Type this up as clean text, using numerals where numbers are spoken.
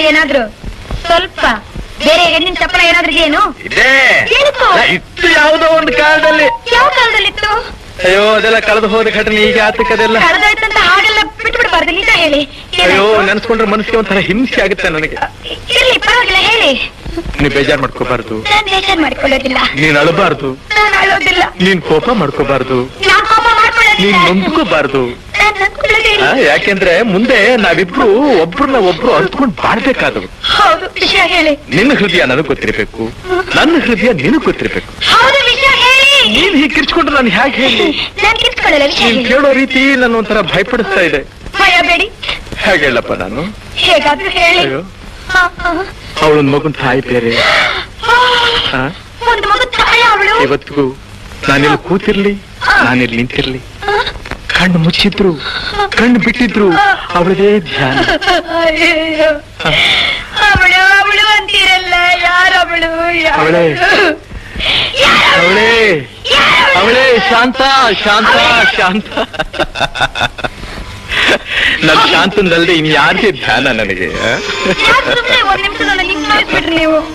ಚಪ್ಪಲಲ್ಲಿ ಏನಾದ್ರು ಸ್ವಲ್ಪ ಬೇರೆ ಹೆಣ್ಣಿನ ಚಪ್ಪಲ ಏನಾದ್ರೂ ಏನು ಇತ್ತು ಯಾವುದೋ ಒಂದು ಕಾಲದಲ್ಲಿ. ಯಾವ ಕಾಲದಲ್ಲಿತ್ತು? ಅಯ್ಯೋ ಅದೆಲ್ಲ ಕಳೆದು ಹೋದ ಘಟನೆ ಈಗ ಆತಕ್ಕದೆಲ್ಲ ಕಳೆದಾಯ್ತಂತ ಹಾಗೆಲ್ಲ ಬಿಟ್ಬಿಡ್ಬಾರ್ದು, ನಿಜ ಹೇಳಿ. ಅಯ್ಯೋ ನೆನ್ಸ್ಕೊಂಡ್ರೆ ಮನಸ್ಸಿಗೆ ಒಂಥರ ಹಿಂಸೆ ಆಗುತ್ತೆ ನನಗೆ. ಇರ್ಲಿ ಪರವಾಗಿಲ್ಲ, ಹೇಳಿ. ನೀನ್ ಬೇಜಾರ್ ಮಾಡ್ಕೋಬಾರ್ದು, ನಾನ್ ಬೇಜಾರ್ ಮಾಡ್ಕೊಳ್ಳೋದಿಲ್ಲ. ನೀನ್ ಅಳಬಾರ್ದು, ನಾನು ಅಳೋದಿಲ್ಲ. ನೀನ್ ಕೋಪ ಮಾಡ್ಕೋಬಾರ್ದು, ನಾನ್ ಕೋಪ ಮಾಡ್ಕೊಳ್ಳೋದಿಲ್ಲ. ನೀನ್ ನೊಂದ್ಕೋಬಾರ್ದು. ನಾನ್ ನೊಂದ್ಕೊಳ್ಳೋದಿಲ್ಲ. ಯಾಕೆಂದ್ರೆ ಮುಂದೆ ನಾವಿಬ್ರು ಒಬ್ರನ್ನ ಒಬ್ರು ಅರ್ತ್ಕೊಂಡ್ ಬಾಳ್ಬೇಕಾದವು. ಹೌದು, ವಿಷಯ ಹೇಳಿ. ನಿನ್ನ ಹೃದಯ ನನಗ್ ಗೊತ್ತಿರ್ಬೇಕು, ನನ್ನ ಹೃದಯ ನಿನಗ್ ಗೊತ್ತಿರ್ಬೇಕು. ಹೌದು, ವಿಷಯ ಹೇಳಿ. ನೀನ್ ಹೀಗೆ ಕಿರ್ಚ್ಕೊಂಡ್ರೆ ನಾನು ಹೇಗೆ ಹೇಳಿ? ನಾನ್ ಕಿರ್ಚ್ಕೊಳ್ಳಲ್ಲ, ವಿಷಯ ನೀನ್ ಹೇಳಿ. ಕೇಳೋ ರೀತಿ ನನ್ನ ಒಂಥರ ಭಯಪಡಿಸ್ತಾ ಇದೆ. ಭಯ ಬೇಡಿ. ಹೇಗೆ ಹೇಳಪ್ಪ ನಾನು? ಹೇಗಾದ್ರೂ ಹೇಳಿ. ಅಯ್ಯೋ ಅವಳೊಂದ್ ಮಗನ್ ತಾಯಿ ಬೇರೆ. ಒಂದು ಮಗು ತಾಯಿ ಅವಳು. ಇವತ್ತಿಗೂ ನಾನಿಲ್ಲಿ ಕೂತಿರ್ಲಿ, ನಾನಿಲ್ಲಿ ನಿಂತಿರ್ಲಿ, ಕಣ್ಣು ಮುಚ್ಚಿದ್ರು ಕಣ್ಣು ಬಿಟ್ಟಿದ್ರು ಅವಳದೇ ಧ್ಯಾನ. ಅವಳು ಅವಳು ಅಂತೀರಲ್ಲ, ಯಾರವಳು? ಅವಳೇ ಅವಳೇ ಅವಳೇ ಶಾಂತ ಶಾಂತ ಶಾಂತ. ನನ್ ಶಾಂತಂದಲ್ದೆ ಇನ್ ಯಾರಿಗೆ ಧ್ಯಾನ ನನಗೆ? ಒಂದ್ ನಿಮಿಷ ನಿಂತ್ಬಿಟ್ರಿ ನೀವು.